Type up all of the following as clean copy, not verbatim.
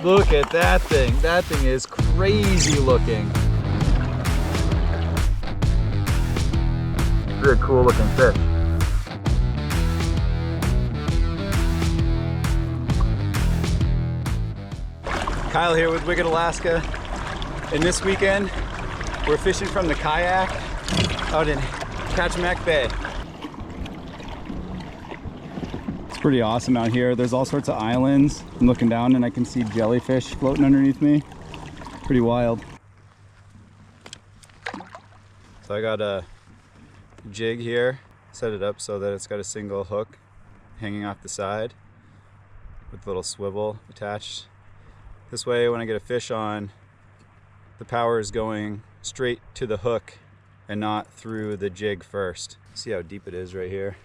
Look at that thing. That thing is crazy looking. Really cool looking fish. Kyle here with Wicked Alaska, and this weekend we're fishing from the Kayak out in Kachemak Bay. It's pretty awesome out here. There's all sorts of islands. I'm looking down and I can see jellyfish floating underneath me. Pretty wild. So I got a jig here, set it up so that it's got a single hook hanging off the side with a little swivel attached. This way when I get a fish on, the power is going straight to the hook and not through the jig first. See how deep it is right here.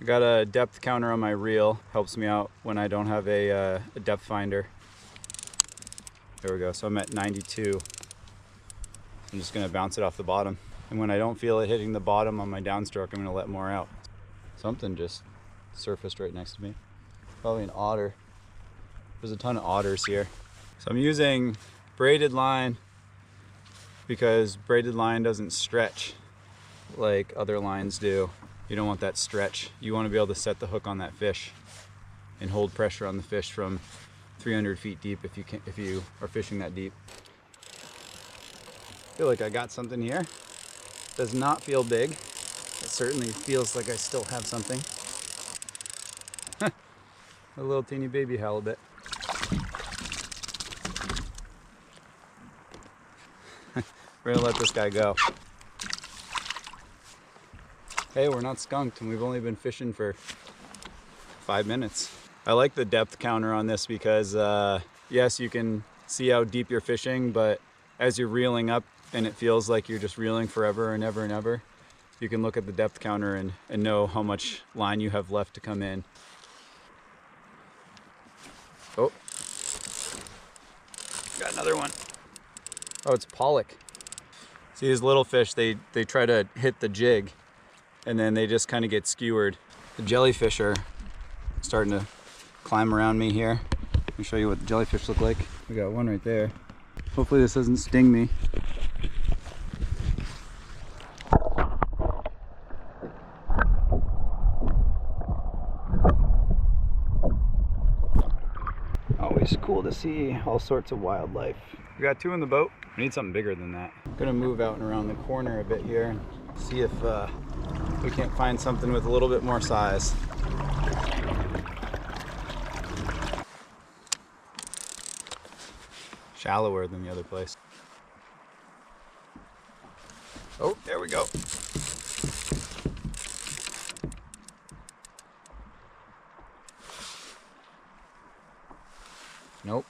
I got a depth counter on my reel, helps me out when I don't have a depth finder. There we go, so I'm at 92. I'm just gonna bounce it off the bottom. And when I don't feel it hitting the bottom on my downstroke, I'm gonna let more out. Something just surfaced right next to me. Probably an otter. There's a ton of otters here. So I'm using braided line because braided line doesn't stretch like other lines do. You don't want that stretch. You want to be able to set the hook on that fish and hold pressure on the fish from 300 feet deep if you are fishing that deep. I feel like I got something here. Does not feel big. It certainly feels like I still have something. A little teeny baby halibut. We're gonna let this guy go. Hey, we're not skunked and we've only been fishing for 5 minutes. I like the depth counter on this because yes, you can see how deep you're fishing, but as you're reeling up and it feels like you're just reeling forever and ever and ever, you can look at the depth counter and know how much line you have left to come in. Oh, got another one. Oh, it's pollock. See, these little fish, they try to hit the jig and then they just kind of get skewered. The jellyfish are starting to climb around me here. Let me show you what the jellyfish look like. We got one right there. Hopefully this doesn't sting me. Always cool to see all sorts of wildlife. We got 2 in the boat. We need something bigger than that. I'm gonna move out and around the corner a bit here and see if we can't find something with a little bit more size. Shallower than the other place. Oh, there we go. Nope.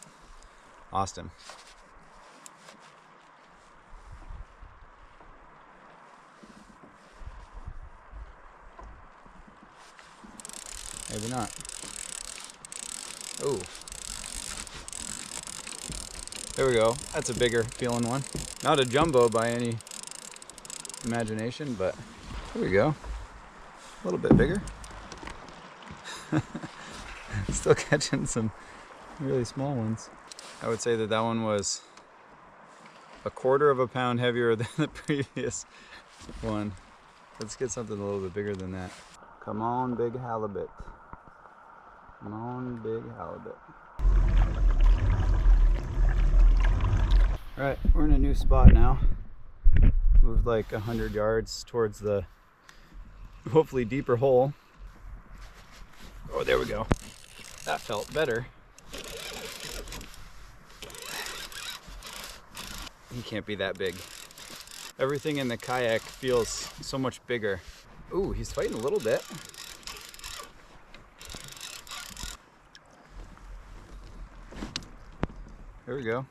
Austin. Maybe not. Oh. There we go. That's a bigger feeling one. Not a jumbo by any imagination, but there we go. A little bit bigger. Still catching some really small ones. I would say that that one was a 1/4 pound heavier than the previous one. Let's get something a little bit bigger than that. Come on, big halibut. Come on, big halibut. All right, we're in a new spot now. Moved like 100 yards towards the hopefully deeper hole. Oh, there we go. That felt better. He can't be that big. Everything in the kayak feels so much bigger. Ooh, he's fighting a little bit. There we go.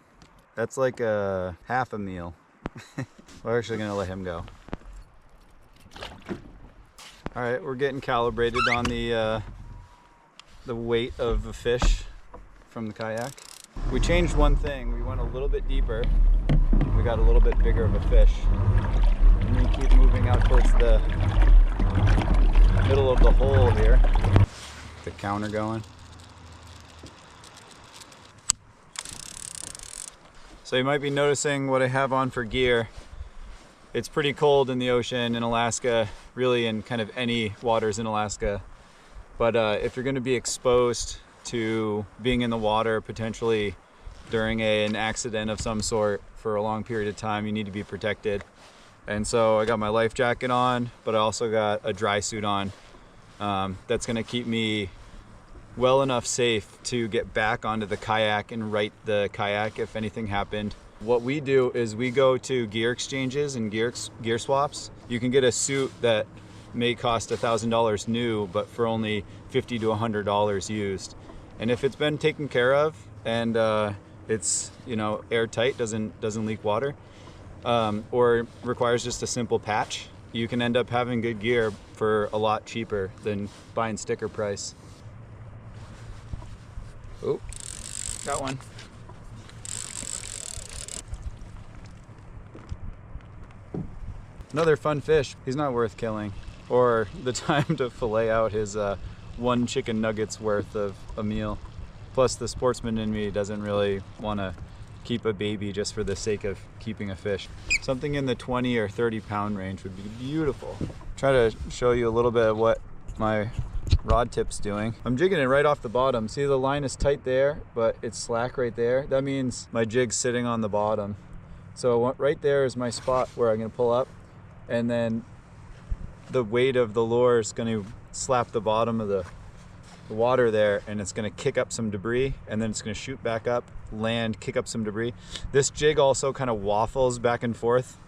That's like a half a meal. We're actually gonna let him go. All right, we're getting calibrated on the weight of the fish from the kayak. We changed one thing. We went a little bit deeper. We got a little bit bigger of a fish. And we keep moving out towards the middle of the hole here. The counter going. So you might be noticing what I have on for gear. It's pretty cold in the ocean in Alaska, really in kind of any waters in Alaska. But if you're going to be exposed to being in the water potentially during an accident of some sort for a long period of time, you need to be protected. And so I got my life jacket on, but I also got a dry suit on that's going to keep me well enough safe to get back onto the kayak and right the kayak if anything happened. What we do is we go to gear exchanges and gear swaps. You can get a suit that may cost $1,000 new, but for only $50 to $100 used. And if it's been taken care of and it's, you know, airtight, doesn't leak water, or requires just a simple patch, you can end up having good gear for a lot cheaper than buying sticker price. Oh, got one. Another fun fish. He's not worth killing, or the time to fillet out his one chicken nuggets worth of a meal. Plus the sportsman in me doesn't really want to keep a baby just for the sake of keeping a fish. Something in the 20 or 30 pound range would be beautiful. Try to show you a little bit of what my rod tip's doing. I'm jigging it right off the bottom. See, the line is tight there, but it's slack right there. That means my jig's sitting on the bottom. So right there is my spot where I'm going to pull up, and then the weight of the lure is going to slap the bottom of the water there, and it's going to kick up some debris, and then it's going to shoot back up, land, kick up some debris. This jig also kind of waffles back and forth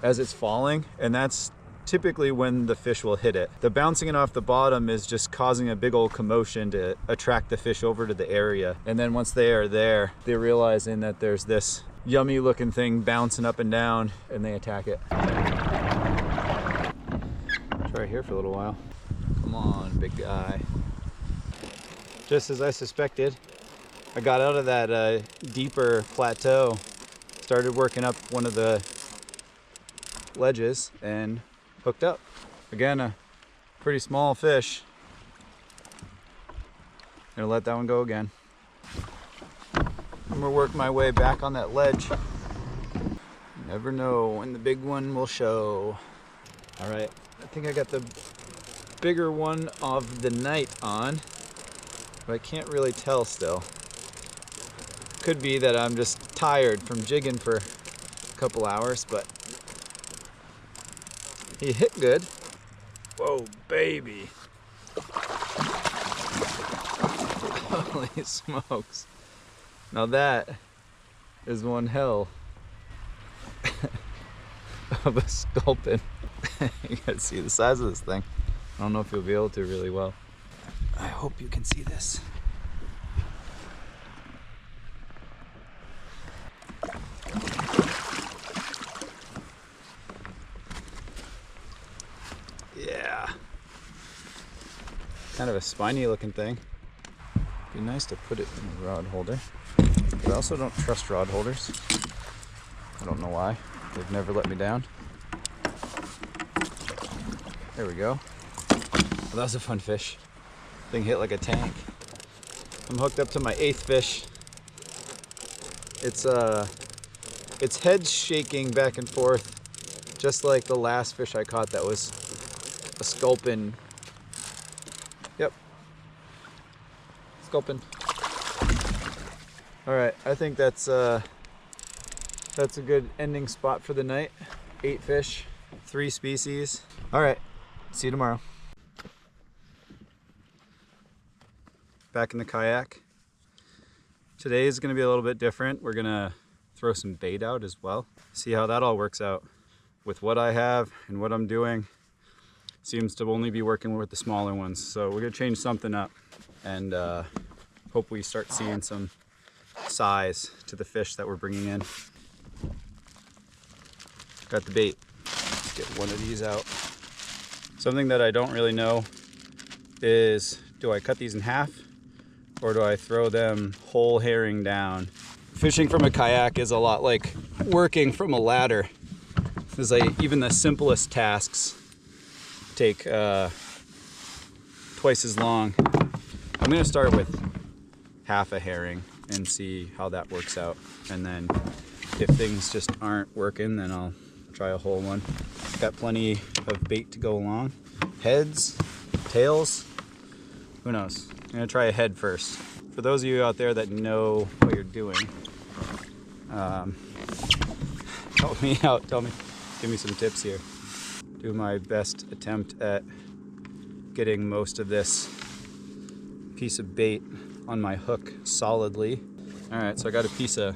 as it's falling, and that's typically when the fish will hit it. The bouncing it off the bottom is just causing a big old commotion to attract the fish over to the area. And then once they are there, they're realizing that there's this yummy looking thing bouncing up and down, and they attack it. Try here for a little while. Come on, big guy. Just as I suspected, I got out of that deeper plateau, started working up one of the ledges, and hooked up. Again, a pretty small fish. Gonna let that one go again. I'm gonna work my way back on that ledge. Never know when the big one will show. All right, I think I got the bigger one of the night on, but I can't really tell still. Could be that I'm just tired from jigging for a couple hours, but he hit good. Whoa, baby. Holy smokes. Now that is one hell of a sculpin. You gotta see the size of this thing. I don't know if you'll be able to really well. I hope you can see this. Yeah. Kind of a spiny looking thing. Be nice to put it in a rod holder. But I also don't trust rod holders. I don't know why. They've never let me down. There we go. Well, that was a fun fish. Thing hit like a tank. I'm hooked up to my 8th fish. Its head's shaking back and forth, just like the last fish I caught that was a sculpin. Yep. Sculpin. All right, I think that's a good ending spot for the night. 8 fish, 3 species. All right, see you tomorrow. Back in the kayak. Today is going to be a little bit different. We're going to throw some bait out as well. See how that all works out. With what I have and what I'm doing, seems to only be working with the smaller ones. So we're going to change something up and hope we start seeing some size to the fish that we're bringing in. Got the bait. Let's get one of these out. Something that I don't really know is, do I cut these in half or do I throw them whole herring down? Fishing from a kayak is a lot like working from a ladder. Because even the simplest tasks take twice as long. I'm going to start with half a herring and see how that works out, and then if things just aren't working, then I'll try a whole one. Got plenty of bait to go along. Heads, tails, who knows? I'm gonna try a head first. For those of you out there that know what you're doing, help me out, give me some tips here. Do my best attempt at getting most of this piece of bait on my hook solidly. All right, so I got a piece of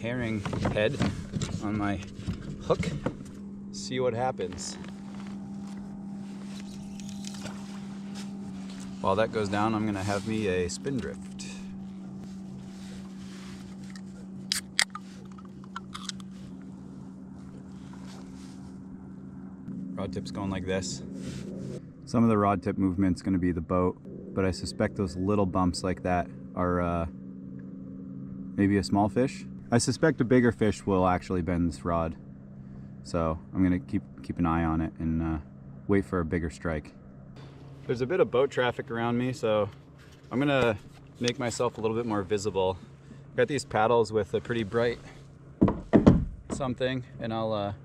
herring head on my hook. See what happens. While that goes down, I'm gonna have me a spindrift. Rod tip's going like this. Some of the rod tip movement's gonna be the boat, but I suspect those little bumps like that are maybe a small fish. I suspect a bigger fish will actually bend this rod. So I'm gonna keep an eye on it and wait for a bigger strike. There's a bit of boat traffic around me, so I'm gonna make myself a little bit more visible. Got these paddles with a pretty bright something, and I'll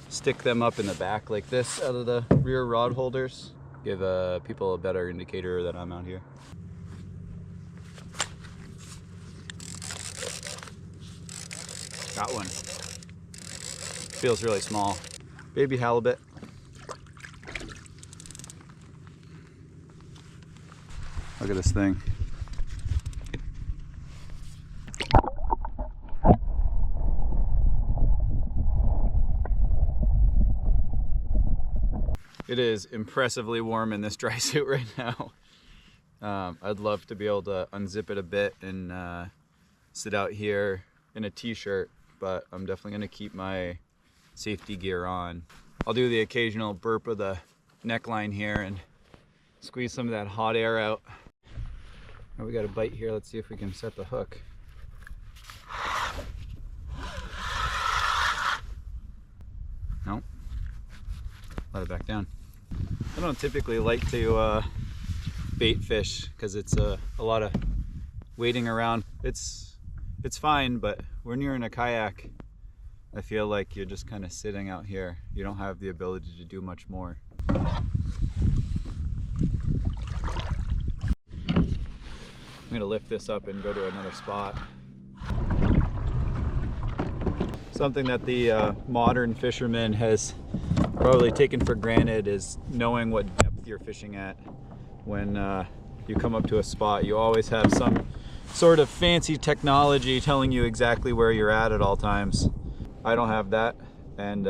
stick them up in the back like this out of the rear rod holders. Give people a better indicator that I'm out here. Got one. Feels really small. Baby halibut. Look at this thing. It is impressively warm in this dry suit right now. I'd love to be able to unzip it a bit and sit out here in a t-shirt, but I'm definitely gonna keep my safety gear on. I'll do the occasional burp of the neckline here and squeeze some of that hot air out. Oh, we got a bite here. Let's see if we can set the hook. Nope. Let it back down. I don't typically like to bait fish because it's a lot of waiting around. It's fine, but when you're in a kayak, I feel like you're just kind of sitting out here. You don't have the ability to do much more. I'm gonna lift this up and go to another spot. Something that the modern fisherman has probably taken for granted is knowing what depth you're fishing at. When you come up to a spot, you always have some sort of fancy technology telling you exactly where you're at all times. I don't have that, and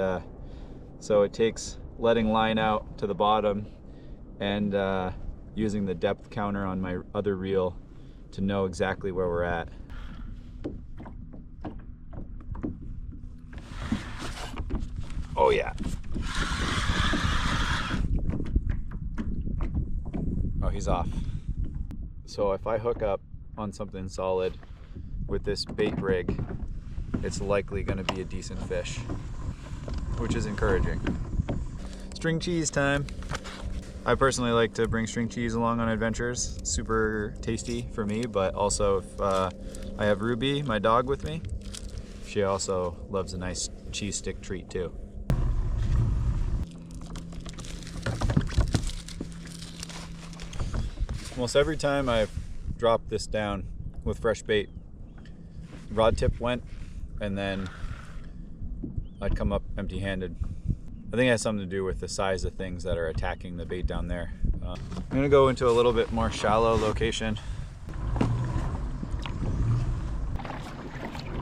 so it takes letting line out to the bottom and using the depth counter on my other reel to know exactly where we're at. Oh yeah. Oh, he's off. So if I hook up on something solid with this bait rig, it's likely going to be a decent fish, which is encouraging. String cheese time. I personally like to bring string cheese along on adventures. Super tasty for me, but also if I have Ruby, my dog, with me, she also loves a nice cheese stick treat too. Almost every time I've dropped this down with fresh bait, rod tip went, and then I'd come up empty-handed. I think it has something to do with the size of things that are attacking the bait down there. I'm gonna go into a little bit more shallow location.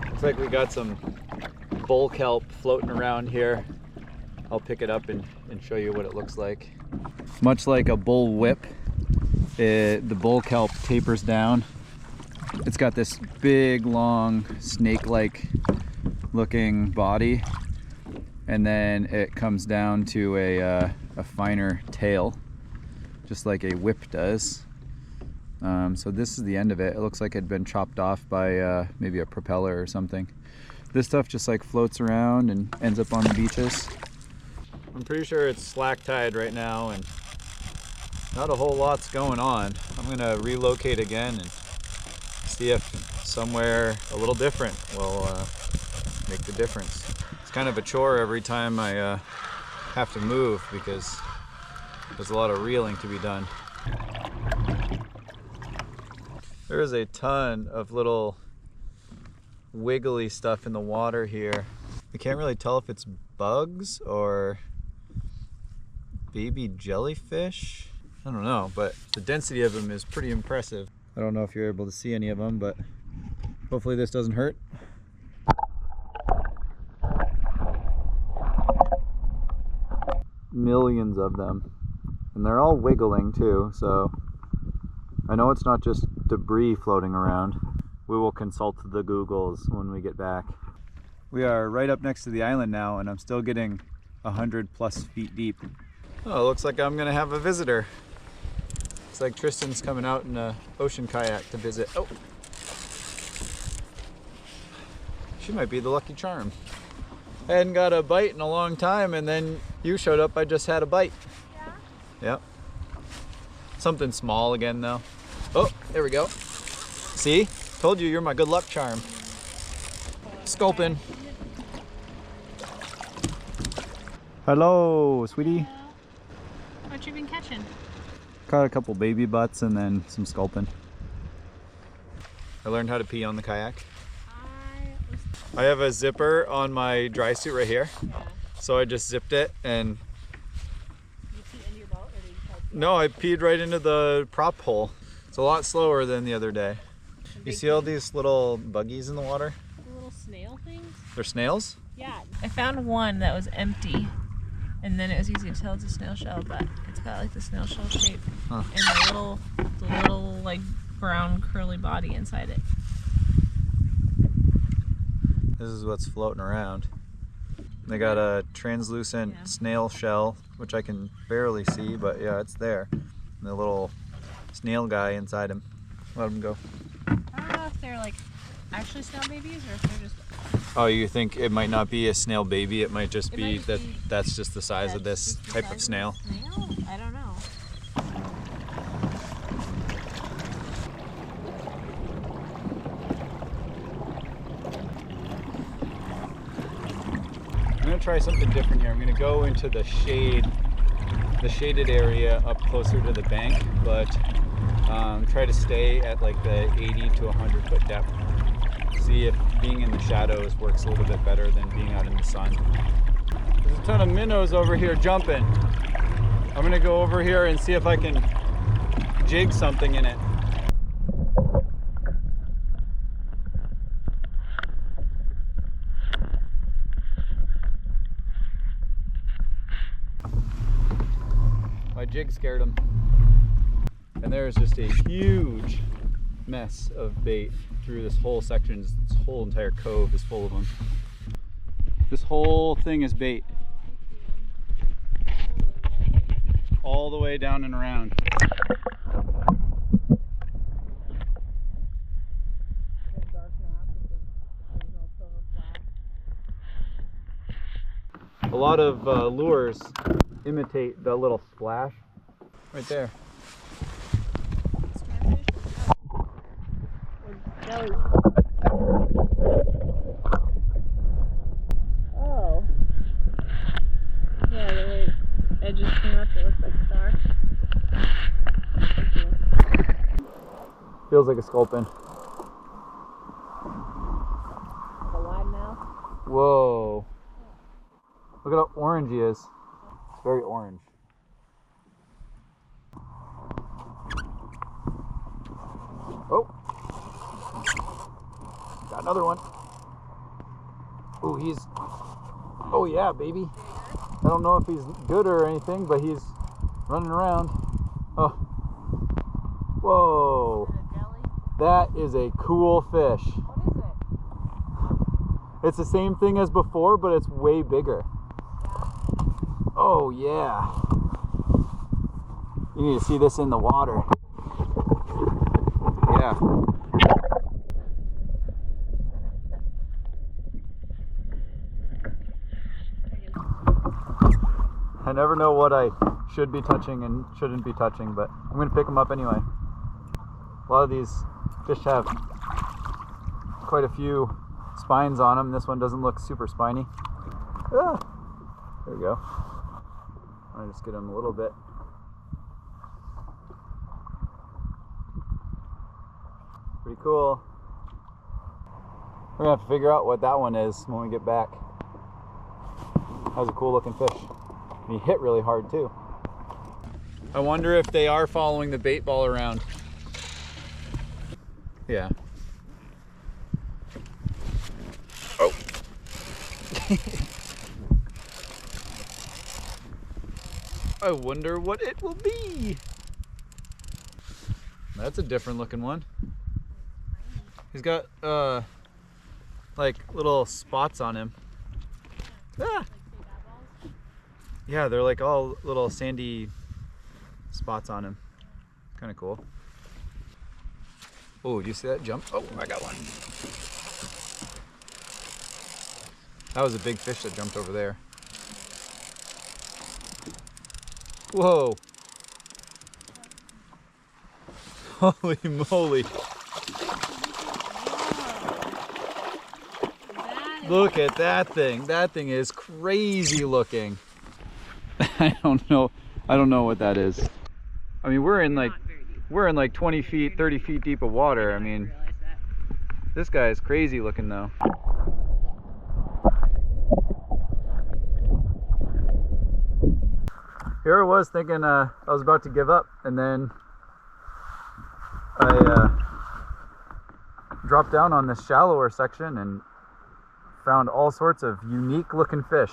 Looks like we got some bull kelp floating around here. I'll pick it up and show you what it looks like. Much like a bull whip, the bull kelp tapers down. It's got this big, long, snake-like looking body, and then it comes down to a finer tail, just like a whip does. So this is the end of it. It looks like it had been chopped off by maybe a propeller or something. This stuff just like floats around and ends up on the beaches. I'm pretty sure it's slack tide right now and not a whole lot's going on. I'm gonna relocate again and see if somewhere a little different will make the difference. It's kind of a chore every time I have to move because there's a lot of reeling to be done. There is a ton of little wiggly stuff in the water here. I can't really tell if it's bugs or baby jellyfish. I don't know, but the density of them is pretty impressive. I don't know if you're able to see any of them, but hopefully this doesn't hurt. Millions of them. And they're all wiggling too, so I know it's not just debris floating around. We will consult the Googles when we get back. We are right up next to the island now, and I'm still getting 100+ feet deep. Oh, it looks like I'm gonna have a visitor. Looks like Tristan's coming out in an ocean kayak to visit. Oh, she might be the lucky charm. I hadn't got a bite in a long time, and then you showed up. I just had a bite. Yeah? Yep. Something small again though. Oh, there we go. See? Told you you're my good luck charm. Sculpin. Hello, sweetie. What you been catching? Caught a couple baby butts and then some sculpin. I learned how to pee on the kayak. I have a zipper on my dry suit right here. Yeah. So I just zipped it and... You pee into your boat or did you try to pee? No, I peed right into the prop hole. It's a lot slower than the other day. You see all these little buggies in the water? The little snail things? They're snails? Yeah. I found one that was empty. And then it was easy to tell it's a snail shell, but it's got like the snail shell shape. Huh. And the little like brown curly body inside it. This is what's floating around. They got a translucent snail shell, which I can barely see, but yeah, it's there. And the little snail guy inside him. Let him go. I don't know if they're like actually snail babies or if they're just... Oh, you think it might not be a snail baby? It might just be that that's just the size of this type of snail? I don't know. I'm gonna try something different here. I'm gonna go into the shaded area up closer to the bank, but try to stay at like the 80 to 100 foot depth. See if being in the shadows works a little bit better than being out in the sun. There's a ton of minnows over here jumping. I'm gonna go over here and see if I can jig something in it. My jig scared him. And there's just a huge mess of bait through this whole section. This whole entire cove is full of them. This whole thing is bait. All the way down and around. A lot of lures imitate the little splash right there. Oh. Yeah, the way it just came up, it looks like a star. Thank you. Feels like a sculpin. The wide mouth. Whoa. Look at how orange he is. It's very orange. Oh. Got another one. Oh, oh yeah, baby. I don't know if he's good or anything, but he's running around. Oh. Whoa. That is a cool fish. What is it? It's the same thing as before, but it's way bigger. Yeah? Oh yeah. You need to see this in the water. Yeah. I never know what I should be touching and shouldn't be touching, but I'm going to pick them up anyway. A lot of these fish have quite a few spines on them. This one doesn't look super spiny. Ah, there we go. I'll just get him a little bit. Pretty cool. We're gonna have to figure out what that one is when we get back. That was a cool looking fish. And he hit really hard too. I wonder if they are following the bait ball around. Yeah. Oh. I wonder what it will be. That's a different looking one. He's got like little spots on him. Ah! Yeah, they're like all little sandy spots on him. Kind of cool. Oh, do you see that jump? Oh, I got one. That was a big fish that jumped over there. Whoa. Holy moly. Look at that thing. That thing is crazy looking. I don't know what that is. I mean, we're in like 20 feet, 30 feet deep of water. I mean, this guy is crazy looking though. Here I was thinking I was about to give up, and then I dropped down on this shallower section and found all sorts of unique looking fish.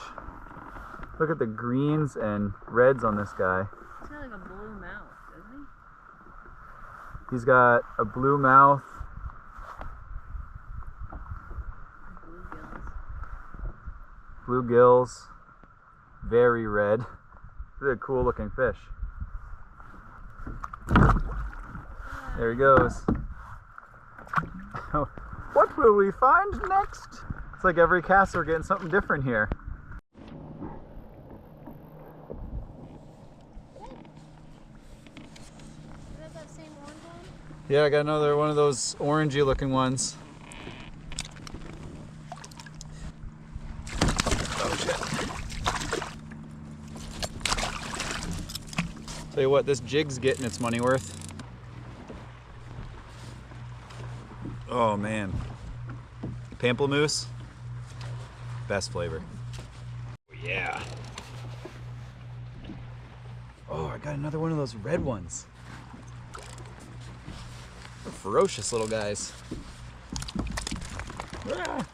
Look at the greens and reds on this guy. He's got like a blue mouth, doesn't he? He's got a blue mouth. Blue gills. Blue gills. Very red. This is a cool looking fish. There he goes. What will we find next? It's like every cast we're getting something different here. Is that that same orange one? Yeah, I got another one of those orangey looking ones. Oh shit. Tell you what, this jig's getting its money worth. Oh man. Pamplemousse. Best flavor. Yeah. Oh, I got another one of those red ones. They're ferocious little guys. Ah.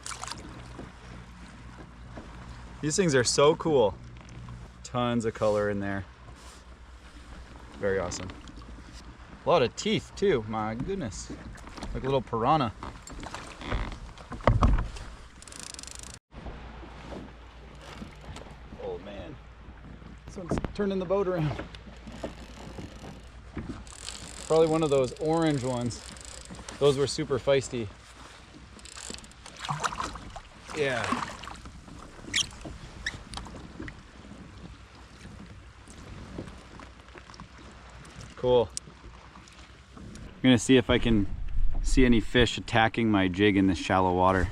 These things are so cool. Tons of color in there. Very awesome. A lot of teeth too, my goodness. Like a little piranha. Oh man. This one's turning the boat around. Probably one of those orange ones. Those were super feisty. Yeah. Cool. I'm gonna see if I can see any fish attacking my jig in this shallow water.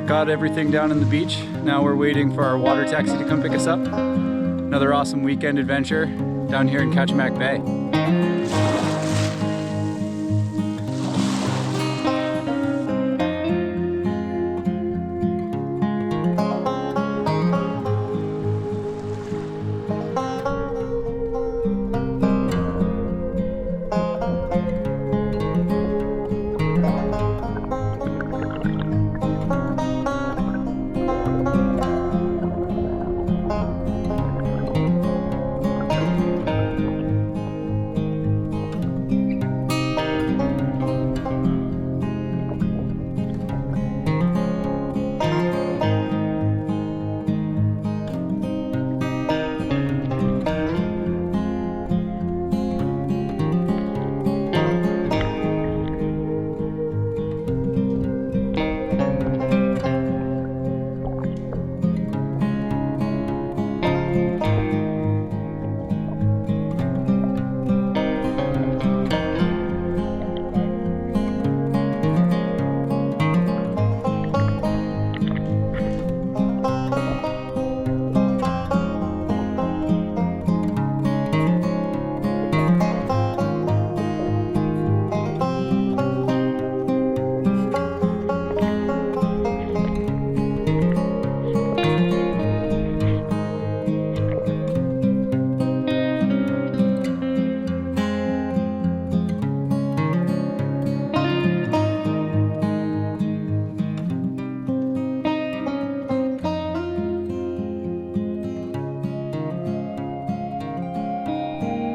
Got everything down in the beach. Now we're waiting for our water taxi to come pick us up. Another awesome weekend adventure down here in Kachemak Bay.